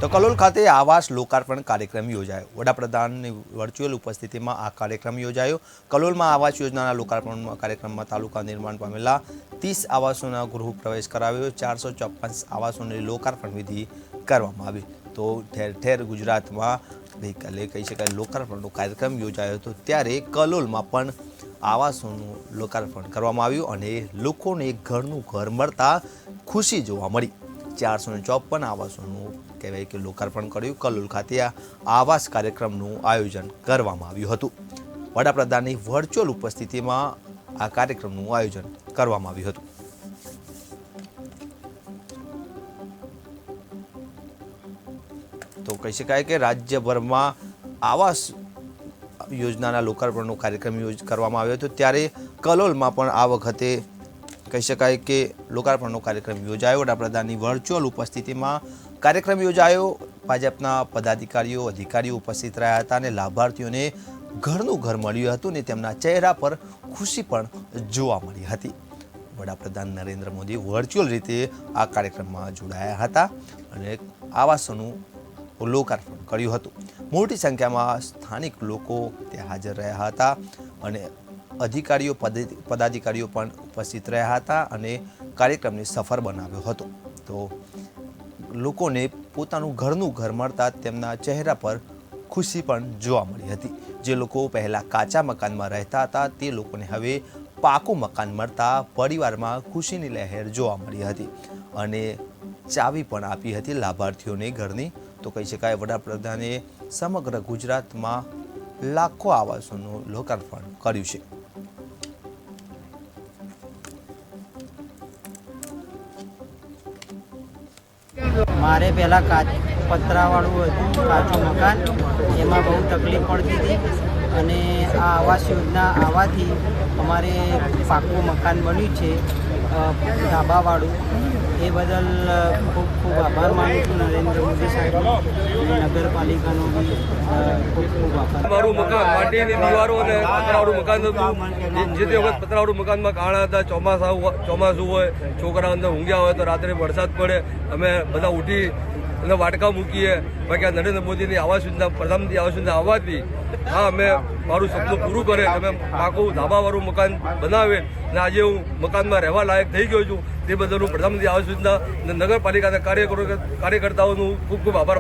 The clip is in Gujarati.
તો કલોલ ખાતે આવાસ લોકાર્પણ કાર્યક્રમ યોજાયો। વડાપ્રધાનની વર્ચ્યુઅલ ઉપસ્થિતિમાં આ કાર્યક્રમ યોજાયો। કલોલમાં આવાસ યોજનાના લોકાર્પણ કાર્યક્રમમાં તાલુકા નિર્માણ પામેલા 30 આવાસોના ગૃહ પ્રવેશ કરાવ્યો। 454 આવાસોની લોકાર્પણ વિધિ કરવામાં આવી। તો ઠેર ઠેર ગુજરાતમાં ગઈકાલે કહી શકાય લોકાર્પણનો કાર્યક્રમ યોજાયો હતો, ત્યારે કલોલમાં પણ આવાસોનું લોકાર્પણ કરવામાં આવ્યું અને લોકોને ઘરનું ઘર મળતા ખુશી જોવા મળી। 454 આવાસોનું કહેવાય કે લોકાર્પણ કર્યું। કલોલ ખાતે આવાસ કાર્યક્રમનું આયોજન કરવામાં આવ્યું હતું। વડાપ્રધાનની વર્ચ્યુઅલ ઉપસ્થિતિમાં આ કાર્યક્રમનું આયોજન કરવામાં આવ્યું હતું। તો કહી શકાય કે રાજ્યભરમાં આવાસ યોજનાના લોકાર્પણનો કાર્યક્રમ કરવામાં આવ્યો હતો, ત્યારે કલોલમાં પણ આ વખતે કહી શકાય કે લોકાર્પણનો કાર્યક્રમ યોજાયો। વડાપ્રધાનની વર્ચ્યુઅલ ઉપસ્થિતિમાં કાર્યક્રમ યોજાયો। ભાજપના પદાધિકારીઓ અધિકારીઓ ઉપસ્થિત રહ્યા હતા અને લાભાર્થીઓને ઘરનું ઘર મળ્યું હતું અને તેમના ચહેરા પર ખુશી પણ જોવા મળી હતી। વડાપ્રધાન નરેન્દ્ર મોદી વર્ચ્યુઅલ રીતે આ કાર્યક્રમમાં જોડાયા હતા અને આવાસોનું લોકાર્પણ કર્યું હતું। મોટી સંખ્યામાં સ્થાનિક લોકો ત્યાં હાજર રહ્યા હતા અને અધિકારીઓ પદાધિકારીઓ પણ ઉપસ્થિત રહ્યા હતા અને કાર્યક્રમને સફળ બનાવ્યો હતો। તો લોકોને પોતાનું ઘરનું ઘર મળતા તેમના ચહેરા પર ખુશી પણ જોવા મળી હતી। જે લોકો પહેલાં કાચા મકાનમાં રહેતા હતા તે લોકોને હવે પાકું મકાન મળતા પરિવારમાં ખુશીની લહેર જોવા મળી હતી અને ચાવી પણ આપી હતી લાભાર્થીઓને ઘરની। તો કહી શકાય વડાપ્રધાને સમગ્ર ગુજરાતમાં લાખો આવાસોનું લોકાર્પણ કર્યું છે। મારે પહેલાં પતરાવાળું હતું કાચું મકાન, એમાં બહુ તકલીફ પડતી હતી અને આ આવાસ યોજના આવવાથી અમારે પાકું મકાન બન્યું છે ધાબાવાળું। એ બદલ ખૂબ ખૂબ આભાર માનું છું નરેન્દ્ર મોદી સાહેબનો અને નગરપાલિકાનો બી ખૂબ ખૂબ આભાર। મારું મકાન માટીની દીવારો અને પતરાવાળું મકાન હતું, જે તે વખત પતરાવાળું મકાનમાં કાણા હતા। ચોમાસું હોય, છોકરા અંદર ઊંઘ્યા હોય તો રાત્રે વરસાદ પડે, અમે બધા ઉઠી અને વાટકા મૂકીએ। બાકી આ નરેન્દ્ર મોદીની આવાસ યોજના, પ્રધાનમંત્રી આવાસ યોજના આવવાથી હા અમે મારું સપનું પૂરું કરે, અમે પાકું ધાબાવાળું મકાન બનાવે અને આજે હું મકાનમાં રહેવા લાયક થઈ ગયો છું। તે બદલ હું પ્રધાનમંત્રી આવાસ યોજના નગરપાલિકાના કાર્યકર્તાઓનું ખૂબ ખૂબ આભાર